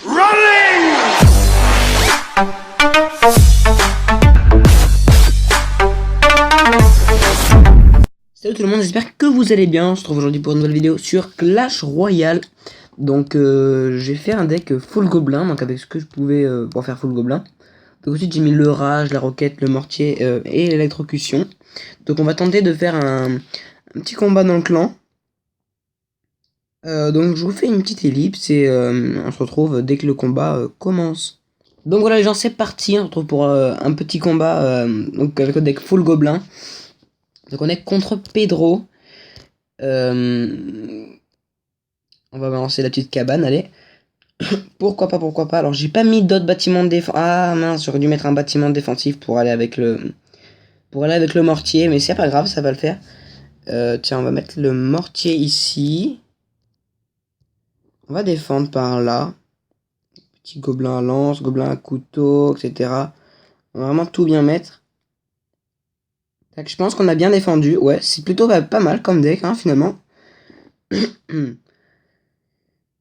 Running! Salut tout le monde, j'espère que vous allez bien. On se retrouve aujourd'hui pour une nouvelle vidéo sur Clash Royale. Donc j'ai fait un deck full gobelin, donc avec ce que je pouvais pour faire full gobelin. Donc ensuite j'ai mis le rage, la roquette, le mortier et l'électrocution. Donc on va tenter de faire un petit combat dans le clan. Donc je vous fais une petite ellipse et on se retrouve dès que le combat commence. Donc voilà les gens, c'est parti, on se retrouve pour un petit combat donc avec le deck full gobelin. Donc on est contre Pedro. On va balancer la petite cabane, allez. Pourquoi pas, pourquoi pas. Alors j'ai pas mis d'autres bâtiments de défense. Ah mince, j'aurais dû mettre un bâtiment défensif pour aller avec le mortier, mais c'est pas grave, ça va le faire. Tiens, on va mettre le mortier ici. On va défendre par là. Petit gobelin à lance, gobelin à couteau, etc. On va vraiment tout bien mettre. Tac, je pense qu'on a bien défendu. Ouais, c'est plutôt pas mal comme deck, hein, finalement.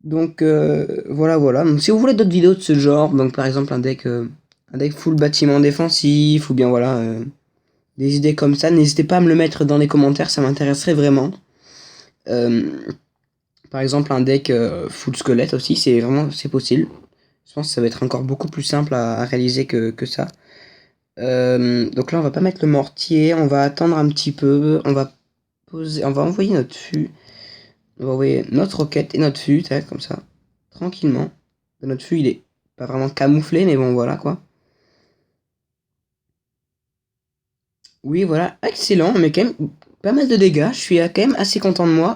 Donc voilà. Donc si vous voulez d'autres vidéos de ce genre, donc par exemple un deck full bâtiment défensif, ou bien voilà, des idées comme ça, n'hésitez pas à me le mettre dans les commentaires, ça m'intéresserait vraiment. Par exemple un deck full squelette aussi, c'est possible. Je pense que ça va être encore beaucoup plus simple à réaliser que ça. Donc là on va pas mettre le mortier, on va attendre un petit peu, on va envoyer notre fût. On va envoyer notre roquette et notre fût, tac, comme ça, tranquillement. Notre fût, il est pas vraiment camouflé, mais bon, voilà, quoi. Oui, voilà, excellent, mais quand même pas mal de dégâts. Je suis quand même assez content de moi.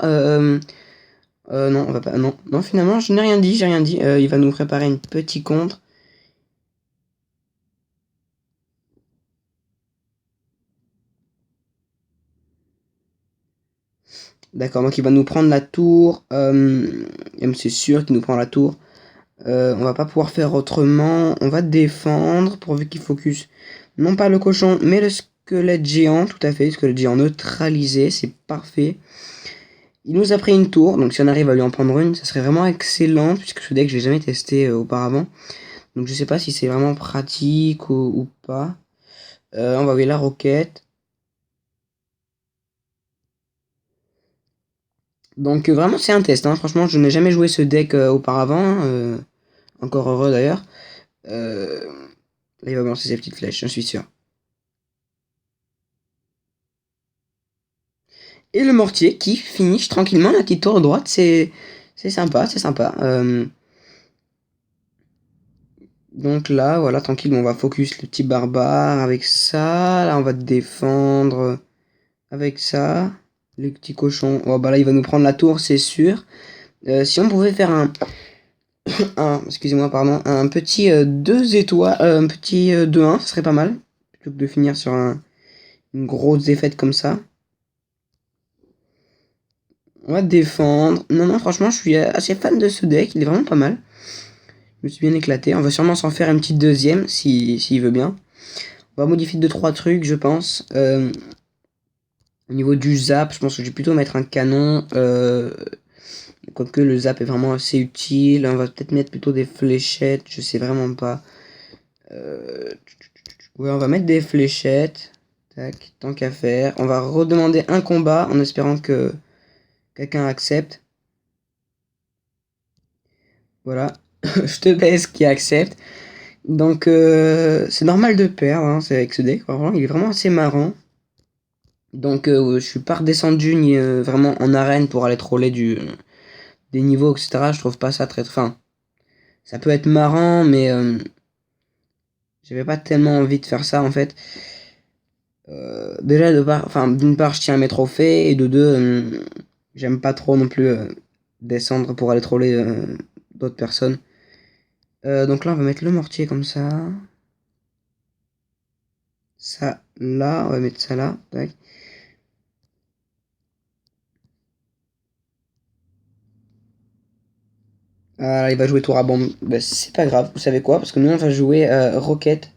Non, on va pas... Non, finalement, je n'ai rien dit, j'ai rien dit. Il va nous préparer une petite contre. D'accord, donc il va nous prendre la tour. C'est sûr qu'il nous prend la tour. On va pas pouvoir faire autrement. On va défendre pourvu qu'il focus. Non pas le cochon, mais le squelette géant. Tout à fait, le squelette géant neutralisé. C'est parfait. Il nous a pris une tour. Donc si on arrive à lui en prendre une, ça serait vraiment excellent. Puisque ce deck, je l'ai jamais testé auparavant. Donc je sais pas si c'est vraiment pratique ou pas. On va envoyer la roquette. Donc vraiment c'est un test. Hein. Franchement, je n'ai jamais joué ce deck auparavant. Encore heureux d'ailleurs. Là, il va balancer ses petites flèches, j'en suis sûr. Et le mortier qui finish tranquillement la petite tour droite, c'est sympa, c'est sympa. Donc là, voilà, tranquille, on va focus le petit barbare avec ça. Là, on va défendre avec ça. Le petit cochon. Oh, bah là, il va nous prendre la tour, c'est sûr. Si on pouvait faire excusez-moi, pardon, un petit 2 étoiles, un petit 2-1, ce serait pas mal. Plutôt que de finir sur une grosse défaite comme ça. On va défendre. Non, franchement, je suis assez fan de ce deck. Il est vraiment pas mal. Je me suis bien éclaté. On va sûrement s'en faire une petite deuxième, s'il veut bien. On va modifier 2-3 trucs, je pense. Au niveau du zap, je pense que je vais plutôt mettre un canon. Quoique le zap est vraiment assez utile. On va peut-être mettre plutôt des fléchettes. Je sais vraiment pas. Ouais, on va mettre des fléchettes. Tac, tant qu'à faire. On va redemander un combat en espérant que quelqu'un accepte. Voilà. Je te baisse qui accepte. Donc c'est normal de perdre, hein, c'est avec ce deck, vraiment, il est vraiment assez marrant. Donc je suis pas redescendu ni vraiment en arène pour aller troller des niveaux, etc. Je trouve pas ça très... Enfin, ça peut être marrant, mais j'avais pas tellement envie de faire ça en fait. Déjà, d'une part, je tiens à mes trophées, et de deux, j'aime pas trop non plus descendre pour aller troller d'autres personnes. Donc là, on va mettre le mortier comme ça. Ça là, on va mettre ça là. Tac. Ah, il va jouer tour à bombe. Bah, c'est pas grave, vous savez quoi? Parce que nous, on va jouer roquette.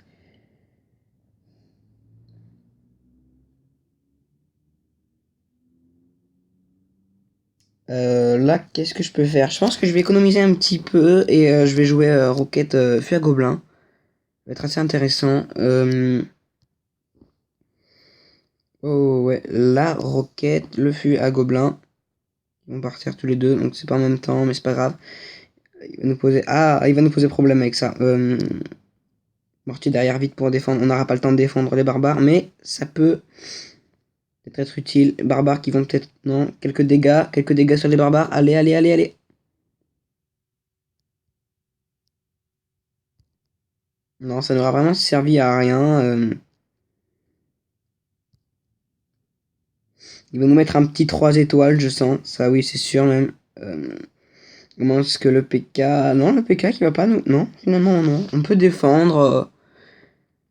Là, qu'est-ce que je peux faire? Je pense que je vais économiser un petit peu et je vais jouer Rocket Feu à Gobelin. Ça va être assez intéressant. Oh ouais, la Rocket, le Feu à Gobelin. Ils vont partir tous les deux, donc c'est pas en même temps, mais c'est pas grave. Il va nous poser... Ah, il va nous poser problème avec ça. Mortier derrière vite pour défendre. On n'aura pas le temps de défendre les barbares, mais ça peut être utile. Barbares qui vont peut-être... Non, quelques dégâts sur les barbares. Allez, allez, allez, allez. Non, ça n'aura vraiment servi à rien. Il va nous mettre un petit 3 étoiles, je sens. Ça, oui, c'est sûr même. Comment est-ce que le PK... Non, le PK qui va pas nous... Non, finalement, non. On peut défendre.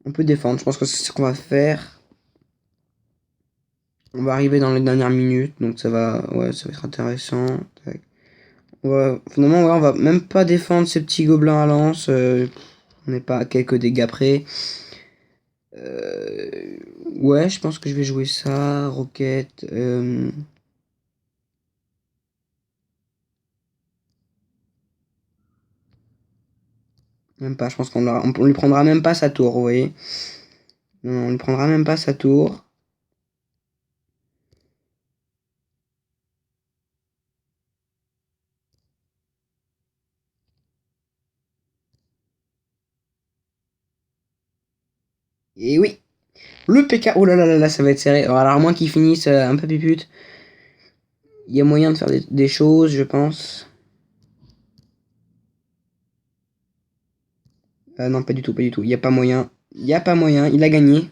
On peut défendre. Je pense que c'est ce qu'on va faire. On va arriver dans les dernières minutes, donc ça va... Ouais, ça va être intéressant. Tac. Finalement, ouais, on va même pas défendre ces petits gobelins à lance. On n'est pas à quelques dégâts près. Ouais, je pense que je vais jouer ça. Rocket. Même pas, je pense on lui prendra même pas sa tour, vous voyez. Non, on lui prendra même pas sa tour. Et oui, le PK. Oh là là là là, ça va être serré. Alors, à moins qu'il finisse un peu pute. Il y a moyen de faire des choses, je pense. Non, pas du tout, pas du tout. Il n'y a pas moyen. Il n'y a pas moyen. Il a gagné.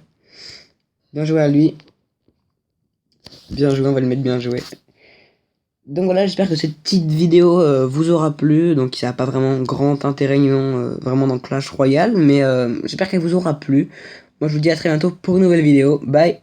Bien joué à lui. Bien joué, on va le mettre bien joué. Donc voilà, j'espère que cette petite vidéo vous aura plu. Donc ça n'a pas vraiment grand intérêt, vraiment dans Clash Royale. Mais j'espère qu'elle vous aura plu. Moi je vous dis à très bientôt pour une nouvelle vidéo. Bye!